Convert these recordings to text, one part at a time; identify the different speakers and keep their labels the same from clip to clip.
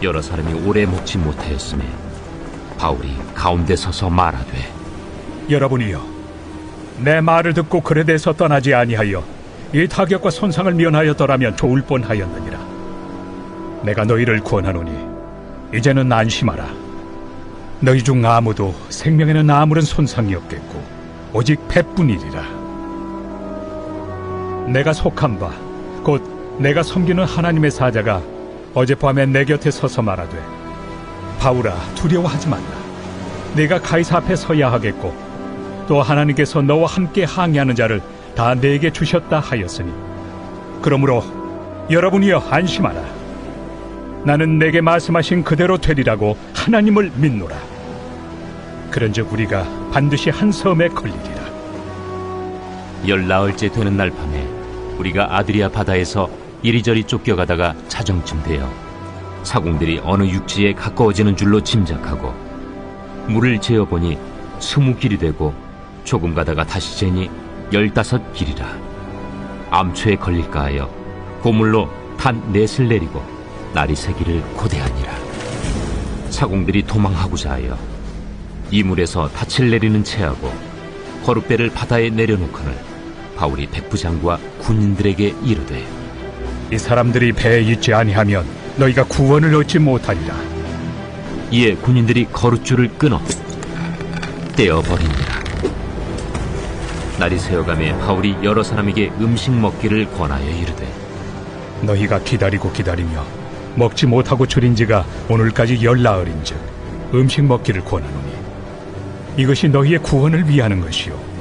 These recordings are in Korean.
Speaker 1: 여러 사람이 오래 먹지 못하였음에 바울이 가운데 서서 말하되,
Speaker 2: 여러분이여, 내 말을 듣고 그레데에서 떠나지 아니하여 이 타격과 손상을 면하였더라면 좋을 뻔하였느니라. 내가 너희를 구원하노니 이제는 안심하라. 너희 중 아무도 생명에는 아무런 손상이 없겠고 오직 배뿐이리라. 내가 속한 바 곧 내가 섬기는 하나님의 사자가 어젯밤에 내 곁에 서서 말하되, 바울아, 두려워하지 말라. 네가 가이사 앞에 서야 하겠고 또 하나님께서 너와 함께 항해하는 자를 다 내게 주셨다 하였으니, 그러므로 여러분이여 안심하라. 나는 내게 말씀하신 그대로 되리라고 하나님을 믿노라. 그런즉 우리가 반드시 한 섬에 걸리리라.
Speaker 1: 14일째 되는 날 밤에 우리가 아드리아 바다에서 이리저리 쫓겨가다가 자정쯤 되어 사공들이 어느 육지에 가까워지는 줄로 짐작하고 물을 재어보니 20길이 되고 조금 가다가 다시 재니 15길이라. 암초에 걸릴까 하여 고물로 탄 넷을 내리고 날이 새기를 고대하니라. 사공들이 도망하고자 하여 이물에서 닻을 내리는 채하고 거룻배를 바다에 내려놓거늘 바울이 백부장과 군인들에게 이르되,
Speaker 2: 이 사람들이 배에 있지 아니하면 너희가 구원을 얻지 못하리라.
Speaker 1: 이에 군인들이 거룻줄을 끊어 떼어버리니라. 날이 새어가매 바울이 여러 사람에게 음식 먹기를 권하여 이르되,
Speaker 2: 너희가 기다리고 기다리며 먹지 못하고 줄인 지가 오늘까지 14일인즉 음식 먹기를 권하노니 이것이 너희의 구원을 위하는 것이요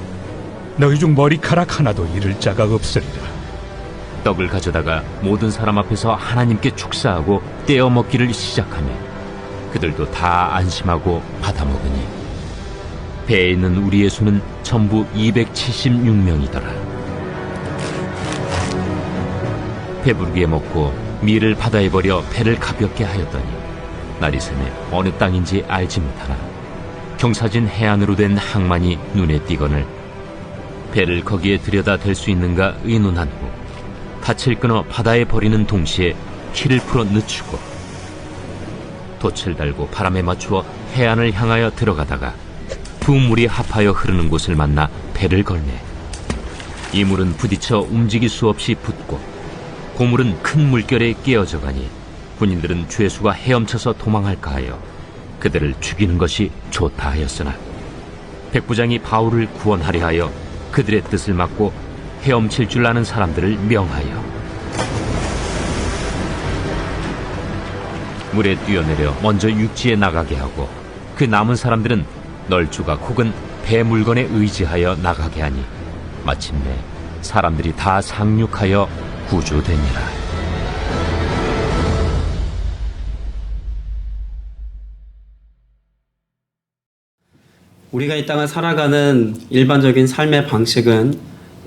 Speaker 2: 너희 중 머리카락 하나도 잃을 자가 없으리라.
Speaker 1: 떡을 가져다가 모든 사람 앞에서 하나님께 축사하고 떼어 먹기를 시작하며 그들도 다 안심하고 받아 먹으니 배에 있는 우리의 수는 전부 276명이더라. 배부르게 먹고 밀을 바다에 버려 배를 가볍게 하였더니 날이 새매 어느 땅인지 알지 못하나 경사진 해안으로 된 항만이 눈에 띄거늘 배를 거기에 들여다 댈 수 있는가 의논한 후 닻을 끊어 바다에 버리는 동시에 키를 풀어 늦추고 돛을 달고 바람에 맞추어 해안을 향하여 들어가다가 두 물이 합하여 흐르는 곳을 만나 배를 걸매 이 물은 부딪혀 움직일 수 없이 붙고 고물은 큰 물결에 깨어져 가니 군인들은 죄수가 헤엄쳐서 도망할까 하여 그들을 죽이는 것이 좋다 하였으나 백부장이 바울을 구원하려 하여 그들의 뜻을 막고 헤엄칠 줄 아는 사람들을 명하여 물에 뛰어내려 먼저 육지에 나가게 하고 그 남은 사람들은 널조각 혹은 배 물건에 의지하여 나가게 하니 마침내 사람들이 다 상륙하여 구조되니라.
Speaker 3: 우리가 이 땅을 살아가는 일반적인 삶의 방식은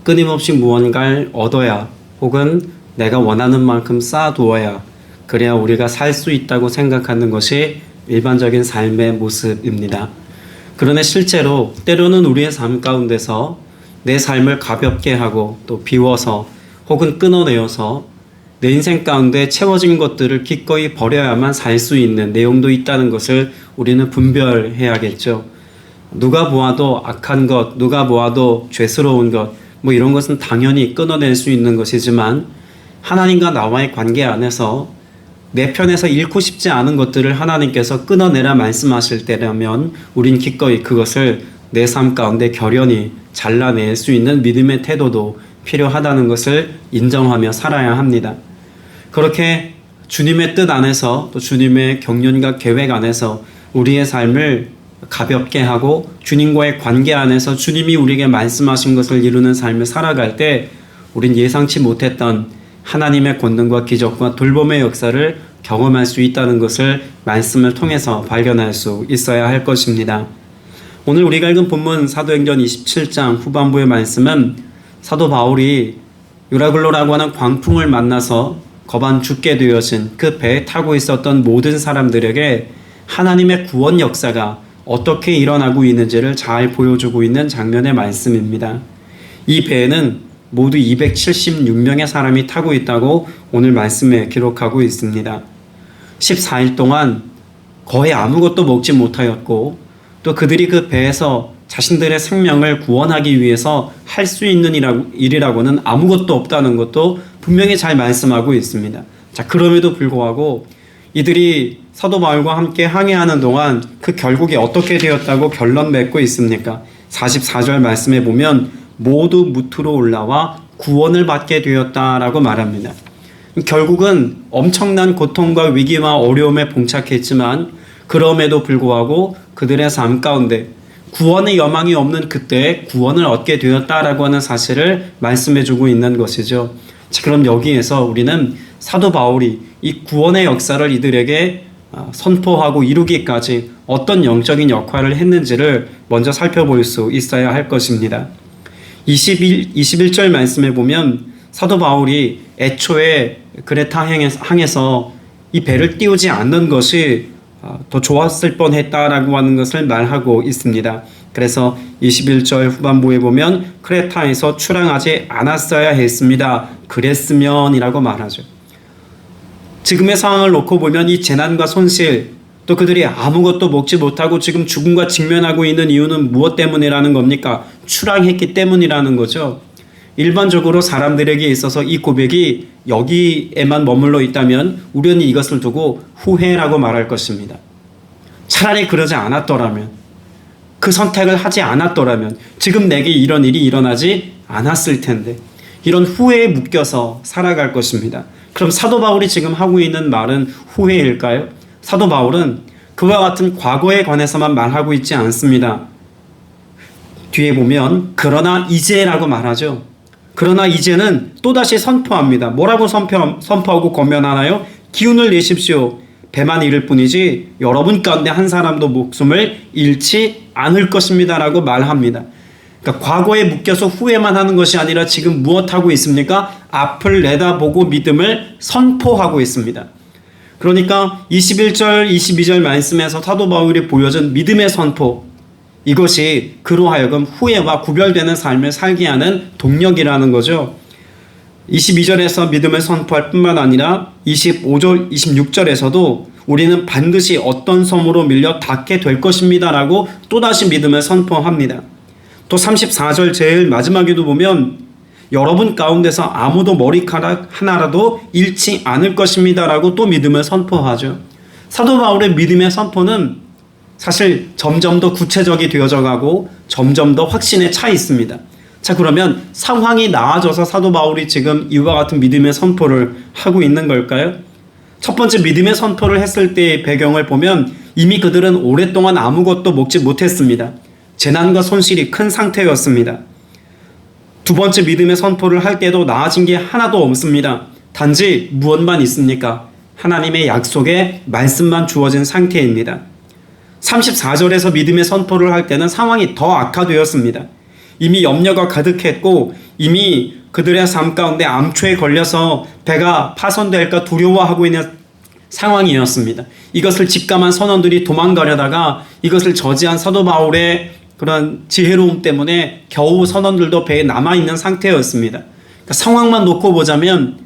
Speaker 3: 끊임없이 무언가를 얻어야 혹은 내가 원하는 만큼 쌓아두어야 그래야 우리가 살 수 있다고 생각하는 것이 일반적인 삶의 모습입니다. 그러나 실제로 때로는 우리의 삶 가운데서 내 삶을 가볍게 하고 또 비워서 혹은 끊어내어서 내 인생 가운데 채워진 것들을 기꺼이 버려야만 살 수 있는 내용도 있다는 것을 우리는 분별해야겠죠. 누가 보아도 악한 것, 누가 보아도 죄스러운 것, 이런 것은 당연히 끊어낼 수 있는 것이지만 하나님과 나와의 관계 안에서 내 편에서 잃고 싶지 않은 것들을 하나님께서 끊어내라 말씀하실 때라면 우린 기꺼이 그것을 내 삶 가운데 결연히 잘라낼 수 있는 믿음의 태도도 필요하다는 것을 인정하며 살아야 합니다. 그렇게 주님의 뜻 안에서 또 주님의 경륜과 계획 안에서 우리의 삶을 가볍게 하고 주님과의 관계 안에서 주님이 우리에게 말씀하신 것을 이루는 삶을 살아갈 때 우린 예상치 못했던 하나님의 권능과 기적과 돌봄의 역사를 경험할 수 있다는 것을 말씀을 통해서 발견할 수 있어야 할 것입니다. 오늘 우리가 읽은 본문 사도행전 27장 후반부의 말씀은 사도 바울이 유라글로라고 하는 광풍을 만나서 거반 죽게 되어진 그 배에 타고 있었던 모든 사람들에게 하나님의 구원 역사가 어떻게 일어나고 있는지를 잘 보여주고 있는 장면의 말씀입니다. 이 배에는 모두 276명의 사람이 타고 있다고 오늘 말씀에 기록하고 있습니다. 14일 동안 거의 아무것도 먹지 못하였고 또 그들이 그 배에서 자신들의 생명을 구원하기 위해서 할 수 있는 일이라고는 아무것도 없다는 것도 분명히 잘 말씀하고 있습니다. 자, 그럼에도 불구하고 이들이 사도 바울과 함께 항해하는 동안 그 결국이 어떻게 되었다고 결론 맺고 있습니까? 44절 말씀에 보면 모두 무트로 올라와 구원을 받게 되었다라고 말합니다. 결국은 엄청난 고통과 위기와 어려움에 봉착했지만 그럼에도 불구하고 그들의 삶 가운데 구원의 여망이 없는 그때에 구원을 얻게 되었다라고 하는 사실을 말씀해주고 있는 것이죠. 자, 그럼 여기에서 우리는 사도 바울이 이 구원의 역사를 이들에게 선포하고 이루기까지 어떤 영적인 역할을 했는지를 먼저 살펴볼 수 있어야 할 것입니다. 21절 말씀에 보면 사도 바울이 애초에 그레타 항에서 이 배를 띄우지 않는 것이 더 좋았을 뻔했다라고 하는 것을 말하고 있습니다. 그래서 21절 후반부에 보면 크레타에서 출항하지 않았어야 했습니다. 그랬으면이라고 말하죠. 지금의 상황을 놓고 보면 이 재난과 손실, 또 그들이 아무것도 먹지 못하고 지금 죽음과 직면하고 있는 이유는 무엇 때문이라는 겁니까? 출항했기 때문이라는 거죠. 일반적으로 사람들에게 있어서 이 고백이 여기에만 머물러 있다면 우리는 이것을 두고 후회라고 말할 것입니다. 차라리 그러지 않았더라면, 그 선택을 하지 않았더라면 지금 내게 이런 일이 일어나지 않았을 텐데, 이런 후회에 묶여서 살아갈 것입니다. 그럼 사도 바울이 지금 하고 있는 말은 후회일까요? 사도 바울은 그와 같은 과거에 관해서만 말하고 있지 않습니다. 뒤에 보면 그러나 이제라고 말하죠. 그러나 이제는 또다시 선포합니다. 뭐라고 선포하고 권면하나요? 기운을 내십시오. 배만 잃을 뿐이지 여러분 가운데 한 사람도 목숨을 잃지 않을 것입니다 라고 말합니다. 그러니까 과거에 묶여서 후회만 하는 것이 아니라 지금 무엇 하고 있습니까? 앞을 내다보고 믿음을 선포하고 있습니다. 그러니까 21절, 22절 말씀에서 사도 바울이 보여준 믿음의 선포, 이것이 그로 하여금 후회와 구별되는 삶을 살게 하는 동력이라는 거죠. 22절에서 믿음을 선포할 뿐만 아니라 25절, 26절에서도 우리는 반드시 어떤 섬으로 밀려 닿게 될 것입니다 라고 또다시 믿음을 선포합니다. 또 34절 제일 마지막에도 보면 여러분 가운데서 아무도 머리카락 하나라도 잃지 않을 것입니다 라고 또 믿음을 선포하죠. 사도 바울의 믿음의 선포는 사실 점점 더 구체적이 되어져 가고 점점 더 확신에 차 있습니다. 자, 그러면 상황이 나아져서 사도 바울이 지금 이와 같은 믿음의 선포를 하고 있는 걸까요? 첫 번째 믿음의 선포를 했을 때의 배경을 보면 이미 그들은 오랫동안 아무것도 먹지 못했습니다. 재난과 손실이 큰 상태였습니다. 두 번째 믿음의 선포를 할 때도 나아진 게 하나도 없습니다. 단지 무엇만 있습니까? 하나님의 약속의 말씀만 주어진 상태입니다. 34절에서 믿음의 선포를 할 때는 상황이 더 악화되었습니다. 이미 염려가 가득했고 이미 그들의 삶 가운데 암초에 걸려서 배가 파손될까 두려워하고 있는 상황이었습니다. 이것을 직감한 선원들이 도망가려다가 이것을 저지한 사도 바울의 그런 지혜로움 때문에 겨우 선원들도 배에 남아있는 상태였습니다. 그러니까 상황만 놓고 보자면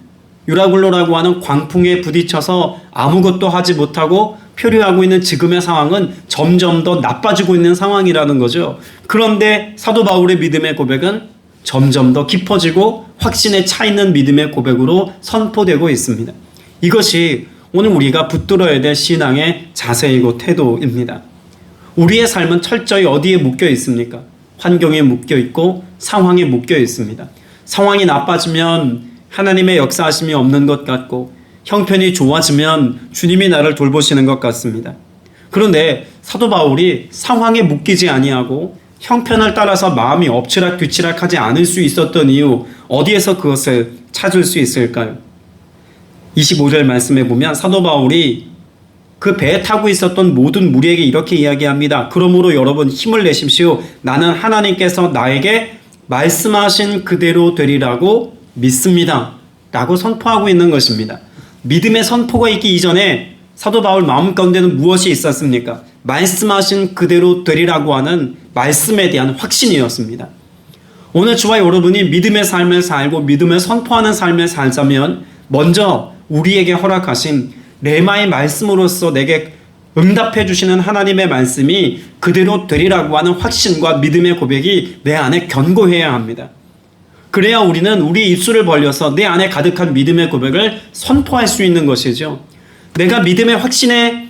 Speaker 3: 유라굴로라고 하는 광풍에 부딪혀서 아무것도 하지 못하고 표류하고 있는 지금의 상황은 점점 더 나빠지고 있는 상황이라는 거죠. 그런데 사도 바울의 믿음의 고백은 점점 더 깊어지고 확신에 차 있는 믿음의 고백으로 선포되고 있습니다. 이것이 오늘 우리가 붙들어야 될 신앙의 자세이고 태도입니다. 우리의 삶은 철저히 어디에 묶여 있습니까? 환경에 묶여 있고 상황에 묶여 있습니다. 상황이 나빠지면 하나님의 역사하심이 없는 것 같고 형편이 좋아지면 주님이 나를 돌보시는 것 같습니다. 그런데 사도 바울이 상황에 묶이지 아니하고 형편을 따라서 마음이 엎치락뒤치락하지 않을 수 있었던 이유, 어디에서 그것을 찾을 수 있을까요? 25절 말씀에 보면 사도 바울이 그 배에 타고 있었던 모든 무리에게 이렇게 이야기합니다. 그러므로 여러분 힘을 내십시오. 나는 하나님께서 나에게 말씀하신 그대로 되리라고 믿습니다 라고 선포하고 있는 것입니다. 믿음의 선포가 있기 이전에 사도 바울 마음 가운데는 무엇이 있었습니까? 말씀하신 그대로 되리라고 하는 말씀에 대한 확신이었습니다. 오늘 저와 여러분이 믿음의 삶을 살고 믿음을 선포하는 삶을 살자면 먼저 우리에게 허락하신 레마의 말씀으로써 내게 응답해 주시는 하나님의 말씀이 그대로 되리라고 하는 확신과 믿음의 고백이 내 안에 견고해야 합니다. 그래야 우리는 우리 입술을 벌려서 내 안에 가득한 믿음의 고백을 선포할 수 있는 것이죠. 내가 믿음의 확신에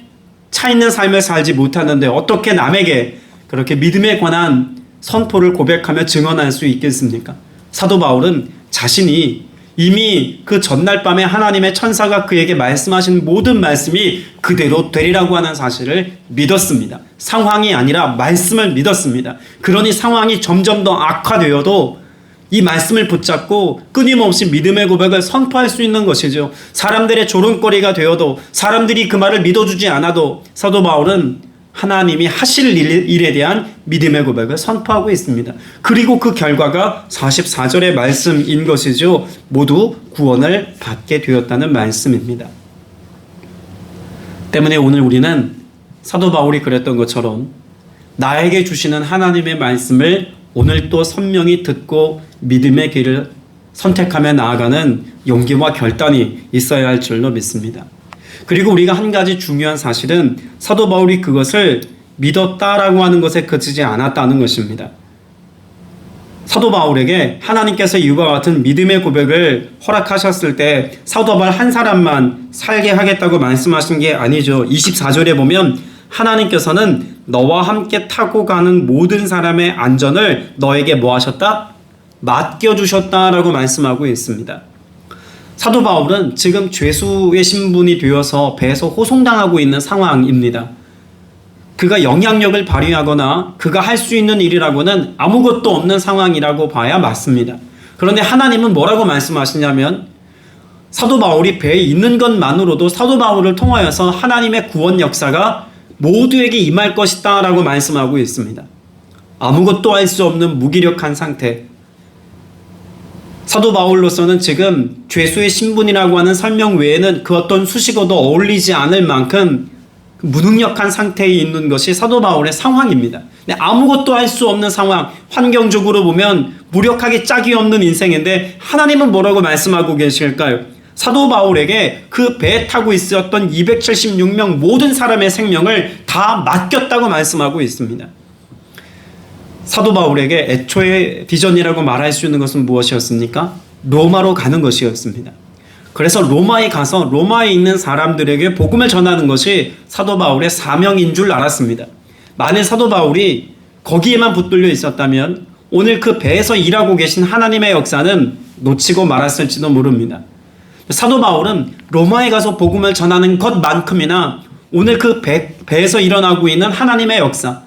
Speaker 3: 차 있는 삶을 살지 못하는데 어떻게 남에게 그렇게 믿음에 관한 선포를 고백하며 증언할 수 있겠습니까? 사도 바울은 자신이 이미 그 전날 밤에 하나님의 천사가 그에게 말씀하신 모든 말씀이 그대로 되리라고 하는 사실을 믿었습니다. 상황이 아니라 말씀을 믿었습니다. 그러니 상황이 점점 더 악화되어도 이 말씀을 붙잡고 끊임없이 믿음의 고백을 선포할 수 있는 것이죠. 사람들의 조롱거리가 되어도 사람들이 그 말을 믿어주지 않아도 사도 바울은 하나님이 하실 일에 대한 믿음의 고백을 선포하고 있습니다. 그리고 그 결과가 44절의 말씀인 것이죠. 모두 구원을 받게 되었다는 말씀입니다. 때문에 오늘 우리는 사도 바울이 그랬던 것처럼 나에게 주시는 하나님의 말씀을 오늘 또 선명히 듣고 믿음의 길을 선택하며 나아가는 용기와 결단이 있어야 할 줄로 믿습니다. 그리고 우리가 한 가지 중요한 사실은 사도 바울이 그것을 믿었다라고 하는 것에 그치지 않았다는 것입니다. 사도 바울에게 하나님께서 이와 같은 믿음의 고백을 허락하셨을 때 사도 바울 한 사람만 살게 하겠다고 말씀하신 게 아니죠. 24절에 보면 하나님께서는 너와 함께 타고 가는 모든 사람의 안전을 너에게 뭐 하셨다? 맡겨주셨다라고 말씀하고 있습니다. 사도 바울은 지금 죄수의 신분이 되어서 배에서 호송당하고 있는 상황입니다. 그가 영향력을 발휘하거나 그가 할 수 있는 일이라고는 아무것도 없는 상황이라고 봐야 맞습니다. 그런데 하나님은 뭐라고 말씀하시냐면 사도 바울이 배에 있는 것만으로도 사도 바울을 통하여서 하나님의 구원 역사가 모두에게 임할 것이다 라고 말씀하고 있습니다. 아무것도 할 수 없는 무기력한 상태. 사도 바울로서는 지금 죄수의 신분이라고 하는 설명 외에는 그 어떤 수식어도 어울리지 않을 만큼 무능력한 상태에 있는 것이 사도 바울의 상황입니다. 근데 아무것도 할 수 없는 상황, 환경적으로 보면 무력하게 짝이 없는 인생인데 하나님은 뭐라고 말씀하고 계실까요? 사도 바울에게 그 배에 타고 있었던 276명 모든 사람의 생명을 다 맡겼다고 말씀하고 있습니다. 사도 바울에게 애초에 비전이라고 말할 수 있는 것은 무엇이었습니까? 로마로 가는 것이었습니다. 그래서 로마에 가서 로마에 있는 사람들에게 복음을 전하는 것이 사도 바울의 사명인 줄 알았습니다. 만일 사도 바울이 거기에만 붙들려 있었다면 오늘 그 배에서 일하고 계신 하나님의 역사는 놓치고 말았을지도 모릅니다. 사도 바울은 로마에 가서 복음을 전하는 것만큼이나 오늘 그 배에서 일어나고 있는 하나님의 역사,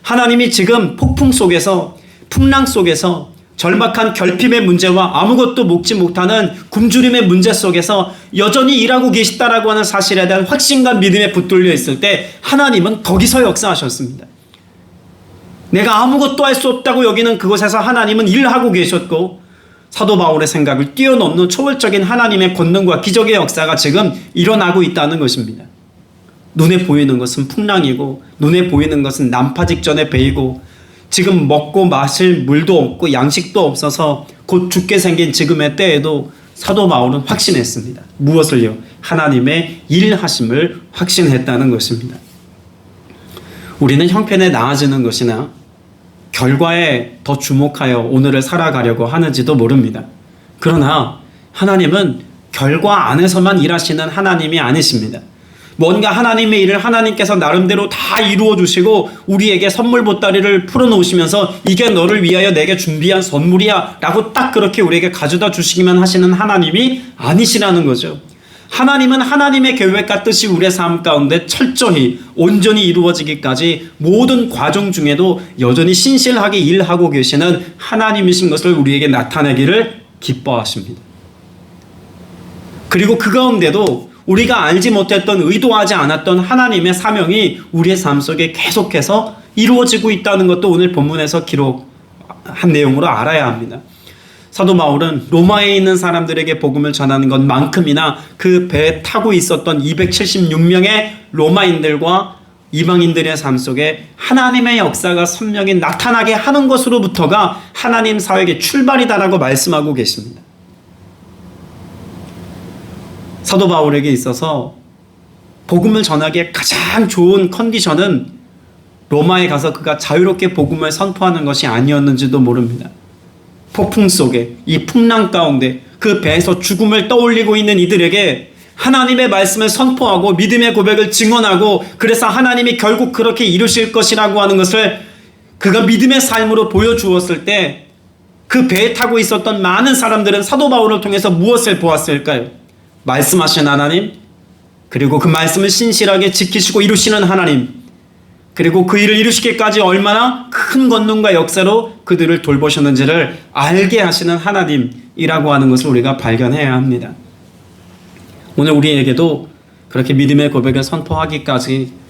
Speaker 3: 하나님이 지금 폭풍 속에서 풍랑 속에서 절박한 결핍의 문제와 아무것도 먹지 못하는 굶주림의 문제 속에서 여전히 일하고 계시다라고 하는 사실에 대한 확신과 믿음에 붙들려 있을 때 하나님은 거기서 역사하셨습니다. 내가 아무것도 할 수 없다고 여기는 그곳에서 하나님은 일하고 계셨고 사도 바울의 생각을 뛰어넘는 초월적인 하나님의 권능과 기적의 역사가 지금 일어나고 있다는 것입니다. 눈에 보이는 것은 풍랑이고 눈에 보이는 것은 난파 직전의 배이고 지금 먹고 마실 물도 없고 양식도 없어서 곧 죽게 생긴 지금의 때에도 사도 바울은 확신했습니다. 무엇을요? 하나님의 일하심을 확신했다는 것입니다. 우리는 형편에 나아지는 것이나 결과에 더 주목하여 오늘을 살아가려고 하는지도 모릅니다. 그러나 하나님은 결과 안에서만 일하시는 하나님이 아니십니다. 뭔가 하나님의 일을 하나님께서 나름대로 다 이루어 주시고 우리에게 선물 보따리를 풀어놓으시면서 이게 너를 위하여 내게 준비한 선물이야 라고 딱 그렇게 우리에게 가져다 주시기만 하시는 하나님이 아니시라는 거죠. 하나님은 하나님의 계획과 뜻이 우리의 삶 가운데 철저히 온전히 이루어지기까지 모든 과정 중에도 여전히 신실하게 일하고 계시는 하나님이신 것을 우리에게 나타내기를 기뻐하십니다. 그리고 그 가운데도 우리가 알지 못했던 의도하지 않았던 하나님의 사명이 우리의 삶 속에 계속해서 이루어지고 있다는 것도 오늘 본문에서 기록한 내용으로 알아야 합니다. 사도 바울은 로마에 있는 사람들에게 복음을 전하는 것만큼이나 그 배에 타고 있었던 276명의 로마인들과 이방인들의 삶 속에 하나님의 역사가 선명히 나타나게 하는 것으로부터가 하나님 사역의 출발이다라고 말씀하고 계십니다. 사도 바울에게 있어서 복음을 전하기에 가장 좋은 컨디션은 로마에 가서 그가 자유롭게 복음을 선포하는 것이 아니었는지도 모릅니다. 폭풍 속에 이 풍랑 가운데 그 배에서 죽음을 떠올리고 있는 이들에게 하나님의 말씀을 선포하고 믿음의 고백을 증언하고 그래서 하나님이 결국 그렇게 이루실 것이라고 하는 것을 그가 믿음의 삶으로 보여주었을 때 그 배에 타고 있었던 많은 사람들은 사도 바울을 통해서 무엇을 보았을까요? 말씀하신 하나님, 그리고 그 말씀을 신실하게 지키시고 이루시는 하나님, 그리고 그 일을 이루시기까지 얼마나 큰 권능과 역사로 그들을 돌보셨는지를 알게 하시는 하나님이라고 하는 것을 우리가 발견해야 합니다. 오늘 우리에게도 그렇게 믿음의 고백을 선포하기까지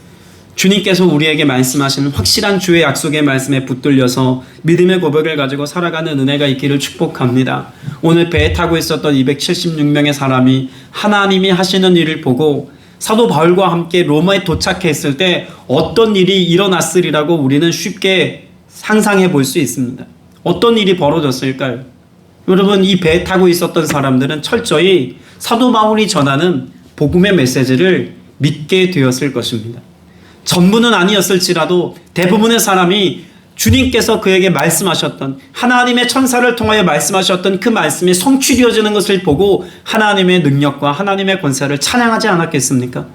Speaker 3: 주님께서 우리에게 말씀하시는 확실한 주의 약속의 말씀에 붙들려서 믿음의 고백을 가지고 살아가는 은혜가 있기를 축복합니다. 오늘 배에 타고 있었던 276명의 사람이 하나님이 하시는 일을 보고 사도 바울과 함께 로마에 도착했을 때 어떤 일이 일어났으리라고 우리는 쉽게 상상해 볼 수 있습니다. 어떤 일이 벌어졌을까요? 여러분, 이 배에 타고 있었던 사람들은 철저히 사도 바울이 전하는 복음의 메시지를 믿게 되었을 것입니다. 전부는 아니었을지라도 대부분의 사람이 주님께서 그에게 말씀하셨던 하나님의 천사를 통하여 말씀하셨던 그 말씀이 성취되어지는 것을 보고 하나님의 능력과 하나님의 권세를 찬양하지 않았겠습니까?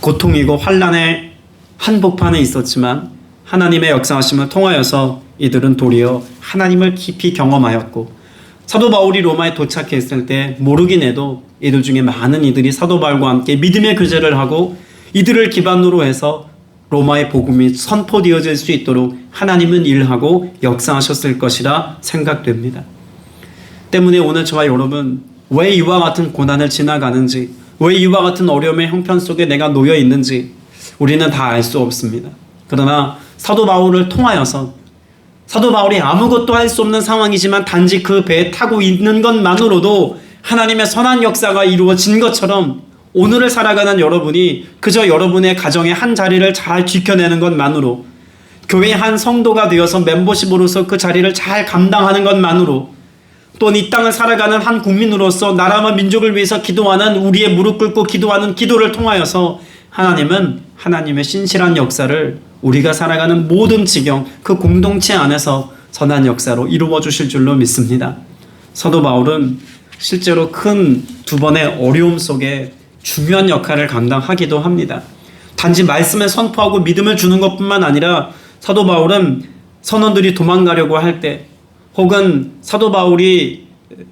Speaker 3: 고통이고 환난의 한복판에 있었지만 하나님의 역사하심을 통하여서 이들은 도리어 하나님을 깊이 경험하였고 사도 바울이 로마에 도착했을 때 모르긴 해도 이들 중에 많은 이들이 사도 바울과 함께 믿음의 교제를 하고 이들을 기반으로 해서 로마의 복음이 선포되어질 수 있도록 하나님은 일하고 역사하셨을 것이라 생각됩니다. 때문에 오늘 저와 여러분 왜 이와 같은 고난을 지나가는지, 왜 이와 같은 어려움의 형편 속에 내가 놓여 있는지 우리는 다 알 수 없습니다. 그러나 사도 바울을 통하여서 사도 바울이 아무것도 할 수 없는 상황이지만 단지 그 배에 타고 있는 것만으로도 하나님의 선한 역사가 이루어진 것처럼 오늘을 살아가는 여러분이 그저 여러분의 가정의 한 자리를 잘 지켜내는 것만으로, 교회의 한 성도가 되어서 멤버십으로서 그 자리를 잘 감당하는 것만으로, 또는 이 땅을 살아가는 한 국민으로서 나라와 민족을 위해서 기도하는 우리의 무릎 꿇고 기도하는 기도를 통하여서 하나님은 하나님의 신실한 역사를 우리가 살아가는 모든 지경 그 공동체 안에서 선한 역사로 이루어 주실 줄로 믿습니다. 사도 바울은 실제로 큰 두 번의 어려움 속에 중요한 역할을 감당하기도 합니다. 단지 말씀을 선포하고 믿음을 주는 것뿐만 아니라 사도 바울은 선원들이 도망가려고 할 때, 혹은 사도 바울이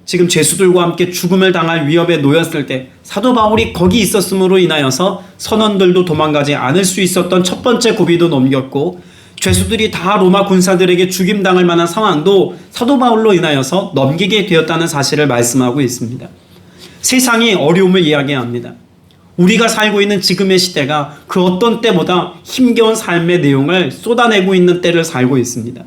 Speaker 3: 지금 죄수들과 함께 죽음을 당할 위협에 놓였을 때 사도 바울이 거기 있었음으로 인하여서 선원들도 도망가지 않을 수 있었던 첫 번째 고비도 넘겼고, 죄수들이 다 로마 군사들에게 죽임당할 만한 상황도 사도 바울로 인하여서 넘기게 되었다는 사실을 말씀하고 있습니다. 세상이 어려움을 이야기합니다. 우리가 살고 있는 지금의 시대가 그 어떤 때보다 힘겨운 삶의 내용을 쏟아내고 있는 때를 살고 있습니다.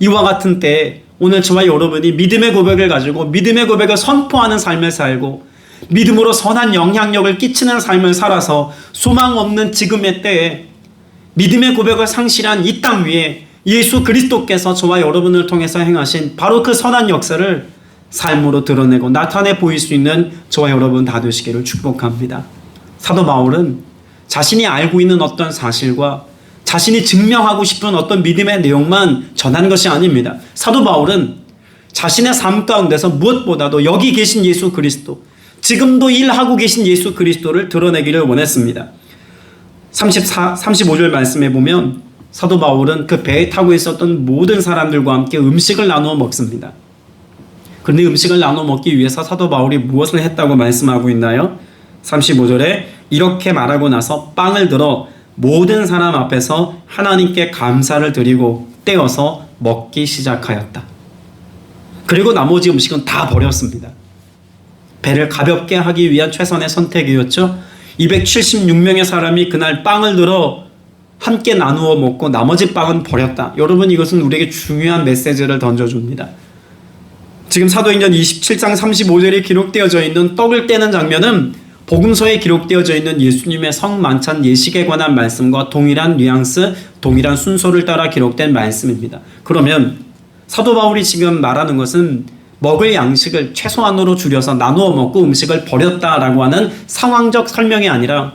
Speaker 3: 이와 같은 때에 오늘 저와 여러분이 믿음의 고백을 가지고 믿음의 고백을 선포하는 삶을 살고 믿음으로 선한 영향력을 끼치는 삶을 살아서 소망 없는 지금의 때에 믿음의 고백을 상실한 이 땅 위에 예수 그리스도께서 저와 여러분을 통해서 행하신 바로 그 선한 역사를 삶으로 드러내고 나타내 보일 수 있는 저와 여러분 다 되시기를 축복합니다. 사도 바울은 자신이 알고 있는 어떤 사실과 자신이 증명하고 싶은 어떤 믿음의 내용만 전한 것이 아닙니다. 사도 바울은 자신의 삶 가운데서 무엇보다도 여기 계신 예수 그리스도, 지금도 일하고 계신 예수 그리스도를 드러내기를 원했습니다. 35절 말씀에 보면 사도 바울은 그 배에 타고 있었던 모든 사람들과 함께 음식을 나누어 먹습니다. 그런데 음식을 나누어 먹기 위해서 사도 바울이 무엇을 했다고 말씀하고 있나요? 35절에 이렇게 말하고 나서 빵을 들어 모든 사람 앞에서 하나님께 감사를 드리고 떼어서 먹기 시작하였다. 그리고 나머지 음식은 다 버렸습니다. 배를 가볍게 하기 위한 최선의 선택이었죠. 276명의 사람이 그날 빵을 들어 함께 나누어 먹고 나머지 빵은 버렸다. 여러분, 이것은 우리에게 중요한 메시지를 던져줍니다. 지금 사도행전 27장 35절에 기록되어져 있는 떡을 떼는 장면은 복음서에 기록되어져 있는 예수님의 성만찬 예식에 관한 말씀과 동일한 뉘앙스, 동일한 순서를 따라 기록된 말씀입니다. 그러면 사도 바울이 지금 말하는 것은 먹을 양식을 최소한으로 줄여서 나누어 먹고 음식을 버렸다라고 하는 상황적 설명이 아니라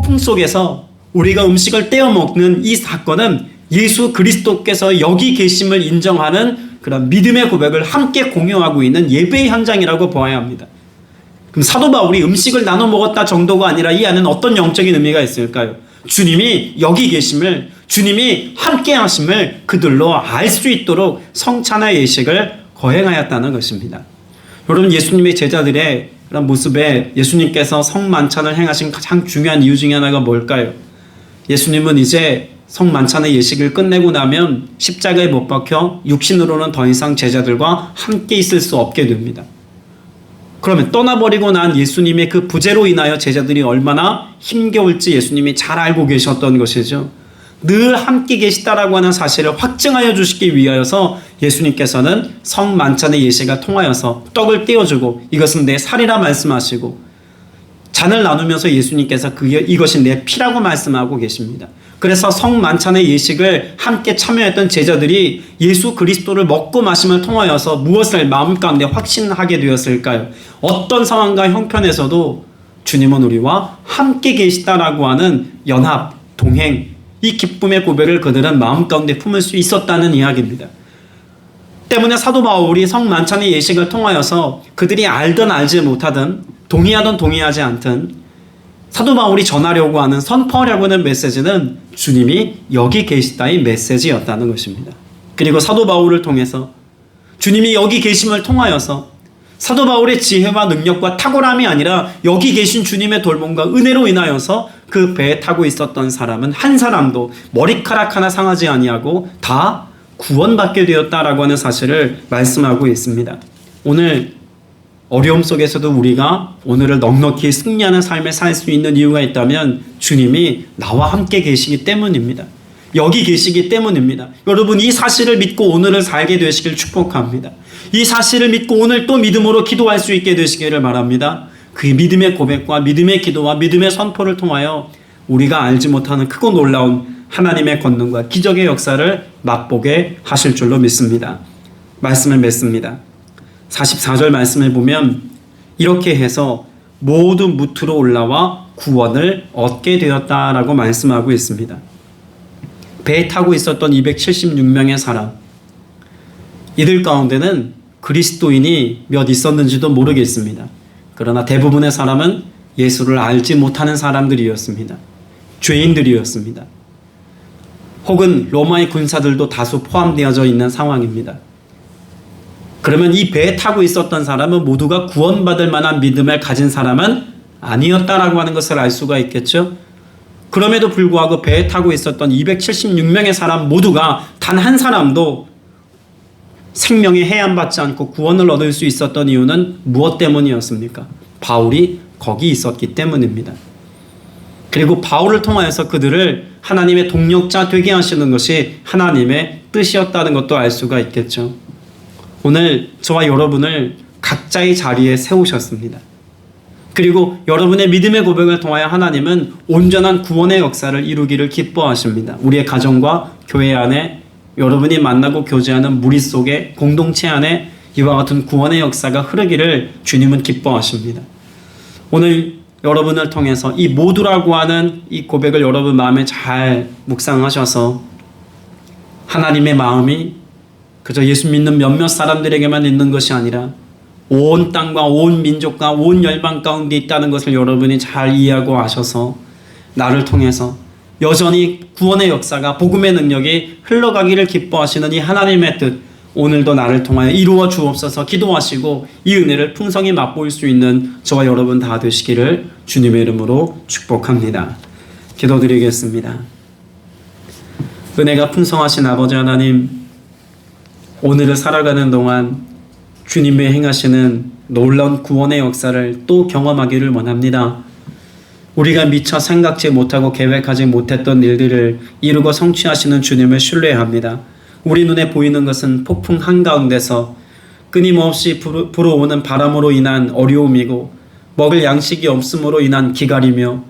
Speaker 3: 폭풍 속에서 우리가 음식을 떼어 먹는 이 사건은 예수 그리스도께서 여기 계심을 인정하는 그런 믿음의 고백을 함께 공유하고 있는 예배의 현장이라고 보아야 합니다. 그럼 사도 바울이 음식을 나눠 먹었다 정도가 아니라 이 안에는 어떤 영적인 의미가 있을까요? 주님이 여기 계심을, 주님이 함께 하심을 그들로 알 수 있도록 성찬의 예식을 거행하였다는 것입니다. 여러분, 예수님의 제자들의 그런 모습에 예수님께서 성만찬을 행하신 가장 중요한 이유 중에 하나가 뭘까요? 예수님은 이제 성만찬의 예식을 끝내고 나면 십자가에 못 박혀 육신으로는 더 이상 제자들과 함께 있을 수 없게 됩니다. 그러면 떠나버리고 난 예수님의 그 부재로 인하여 제자들이 얼마나 힘겨울지 예수님이 잘 알고 계셨던 것이죠. 늘 함께 계시다라고 하는 사실을 확증하여 주시기 위하여서 예수님께서는 성만찬의 예식을 통하여서 떡을 떼어주고 이것은 내 살이라 말씀하시고 잔을 나누면서 예수님께서 이것이 내 피라고 말씀하고 계십니다. 그래서 성만찬의 예식을 함께 참여했던 제자들이 예수 그리스도를 먹고 마심을 통하여서 무엇을 마음 가운데 확신하게 되었을까요? 어떤 상황과 형편에서도 주님은 우리와 함께 계시다라고 하는 연합, 동행, 이 기쁨의 고백을 그들은 마음 가운데 품을 수 있었다는 이야기입니다. 때문에 사도 바울이 성만찬의 예식을 통하여서 그들이 알든 알지 못하든 동의하든 동의하지 않든 사도 바울이 전하려고 하는, 선포하려고 하는 메시지는 주님이 여기 계시다의 메시지였다는 것입니다. 그리고 사도 바울을 통해서 주님이 여기 계심을 통하여서 사도 바울의 지혜와 능력과 탁월함이 아니라 여기 계신 주님의 돌봄과 은혜로 인하여서 그 배에 타고 있었던 사람은 한 사람도 머리카락 하나 상하지 아니하고 다 구원받게 되었다라고 하는 사실을 말씀하고 있습니다. 오늘 어려움 속에서도 우리가 오늘을 넉넉히 승리하는 삶을 살 수 있는 이유가 있다면 주님이 나와 함께 계시기 때문입니다. 여기 계시기 때문입니다. 여러분, 이 사실을 믿고 오늘을 살게 되시길 축복합니다. 이 사실을 믿고 오늘 또 믿음으로 기도할 수 있게 되시기를 바랍니다. 그 믿음의 고백과 믿음의 기도와 믿음의 선포를 통하여 우리가 알지 못하는 크고 놀라운 하나님의 권능과 기적의 역사를 맛보게 하실 줄로 믿습니다. 말씀을 맺습니다. 44절 말씀을 보면 이렇게 해서 모두 무트로 올라와 구원을 얻게 되었다라고 말씀하고 있습니다. 배에 타고 있었던 276명의 사람, 이들 가운데는 그리스도인이 몇 있었는지도 모르겠습니다. 그러나 대부분의 사람은 예수를 알지 못하는 사람들이었습니다. 죄인들이었습니다. 혹은 로마의 군사들도 다수 포함되어져 있는 상황입니다. 그러면 이 배에 타고 있었던 사람은 모두가 구원받을 만한 믿음을 가진 사람은 아니었다라고 하는 것을 알 수가 있겠죠. 그럼에도 불구하고 배에 타고 있었던 276명의 사람 모두가 단 한 사람도 생명에 해안받지 않고 구원을 얻을 수 있었던 이유는 무엇 때문이었습니까? 바울이 거기 있었기 때문입니다. 그리고 바울을 통하여서 그들을 하나님의 동력자 되게 하시는 것이 하나님의 뜻이었다는 것도 알 수가 있겠죠. 오늘 저와 여러분을 각자의 자리에 세우셨습니다. 그리고 여러분의 믿음의 고백을 통하여 하나님은 온전한 구원의 역사를 이루기를 기뻐하십니다. 우리의 가정과 교회 안에, 여러분이 만나고 교제하는 무리 속에, 공동체 안에 이와 같은 구원의 역사가 흐르기를 주님은 기뻐하십니다. 오늘 여러분을 통해서 이 모두라고 하는 이 고백을 여러분 마음에 잘 묵상하셔서 하나님의 마음이 그저 예수 믿는 몇몇 사람들에게만 있는 것이 아니라 온 땅과 온 민족과 온 열방 가운데 있다는 것을 여러분이 잘 이해하고 아셔서 나를 통해서 여전히 구원의 역사가, 복음의 능력이 흘러가기를 기뻐하시는 이 하나님의 뜻, 오늘도 나를 통하여 이루어 주옵소서 기도하시고 이 은혜를 풍성히 맛볼 수 있는 저와 여러분 다 되시기를 주님의 이름으로 축복합니다. 기도드리겠습니다. 은혜가 풍성하신 아버지 하나님, 오늘을 살아가는 동안 주님의 행하시는 놀라운 구원의 역사를 또 경험하기를 원합니다. 우리가 미처 생각지 못하고 계획하지 못했던 일들을 이루고 성취하시는 주님을 신뢰합니다. 우리 눈에 보이는 것은 폭풍 한가운데서 끊임없이 불어오는 바람으로 인한 어려움이고 먹을 양식이 없음으로 인한 기갈이며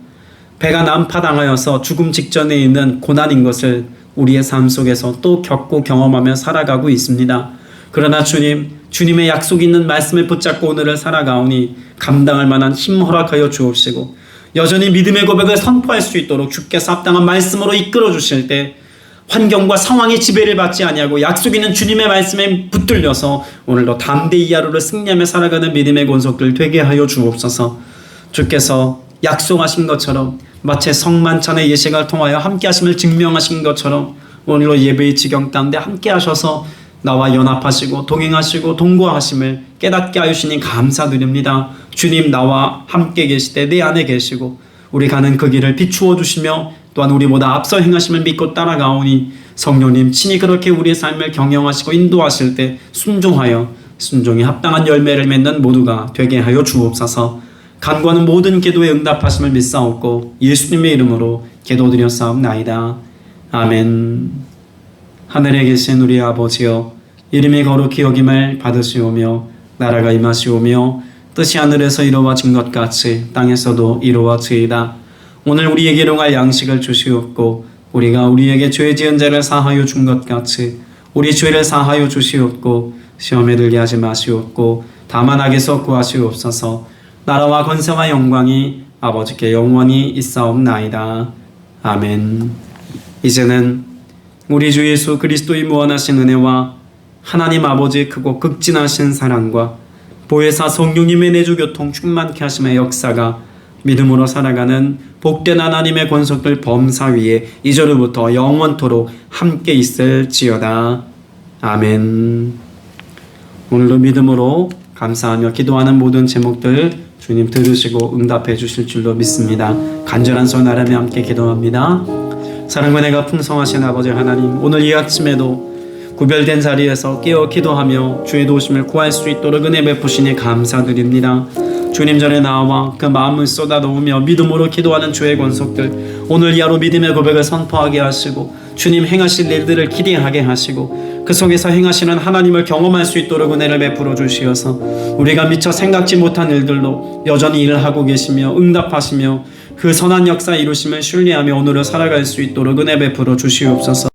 Speaker 3: 배가 난파당하여서 죽음 직전에 있는 고난인 것을 우리의 삶 속에서 또 겪고 경험하며 살아가고 있습니다. 그러나 주님, 주님의 약속 있는 말씀을 붙잡고 오늘을 살아가오니 감당할 만한 힘 허락하여 주옵시고 여전히 믿음의 고백을 선포할 수 있도록 주께서 합당한 말씀으로 이끌어 주실 때 환경과 상황의 지배를 받지 아니하고 약속 있는 주님의 말씀에 붙들려서 오늘도 담대히 하루를 승리하며 살아가는 믿음의 권속들 되게 하여 주옵소서. 주께서 약속하신 것처럼 마치 성만찬의 예식을 통하여 함께 하심을 증명하신 것처럼 오늘로 예배의 지경 가운데 함께 하셔서 나와 연합하시고 동행하시고 동거하심을 깨닫게 하여 주시니 감사드립니다. 주님 나와 함께 계실 때 내 안에 계시고 우리 가는 그 길을 비추어 주시며 또한 우리보다 앞서 행하심을 믿고 따라가오니 성령님 친히 그렇게 우리의 삶을 경영하시고 인도하실 때 순종이 합당한 열매를 맺는 모두가 되게 하여 주옵소서. 간구하는 모든 기도에 응답하심을 믿사옵고 예수님의 이름으로 기도드렸사옵나이다. 아멘. 하늘에 계신 우리 아버지여, 이름이 거룩히 여김을 받으시오며 나라가 임하시오며 뜻이 하늘에서 이루어진 것 같이 땅에서도 이루어지이다. 오늘 우리에게 일용할 양식을 주시옵고 우리가 우리에게 죄 지은 자를 사하여 준 것 같이 우리 죄를 사하여 주시옵고 시험에 들게 하지 마시옵고 다만 악에서 구하시옵소서. 나라와 권세와 영광이 아버지께 영원히 있사옵나이다. 아멘. 이제는 우리 주 예수 그리스도의 무한하신 은혜와 하나님 아버지의 크고 극진하신 사랑과 보혜사 성령님의 내주 교통 충만케 하심의 역사가 믿음으로 살아가는 복된 하나님의 권속들 범사 위에 이제로부터 영원토록 함께 있을지어다. 아멘. 오늘도 믿음으로 감사하며 기도하는 모든 제목들 주님 들으시고 응답해 주실 줄로 믿습니다. 간절한 손아람에 함께 기도합니다. 사랑과 내가 풍성하신 아버지 하나님, 오늘 이 아침에도 구별된 자리에서 깨어 기도하며 주의 도우심을 구할 수 있도록 은혜 베푸시니 감사드립니다. 주님 전에 나와 그 마음을 쏟아놓으며 믿음으로 기도하는 주의 권속들, 오늘 이 하루 믿음의 고백을 선포하게 하시고 주님 행하실 일들을 기대하게 하시고 그 속에서 행하시는 하나님을 경험할 수 있도록 은혜를 베풀어 주시어서 우리가 미처 생각지 못한 일들로 여전히 일을 하고 계시며 응답하시며 그 선한 역사 이루심을 신뢰하며 오늘을 살아갈 수 있도록 은혜 베풀어 주시옵소서.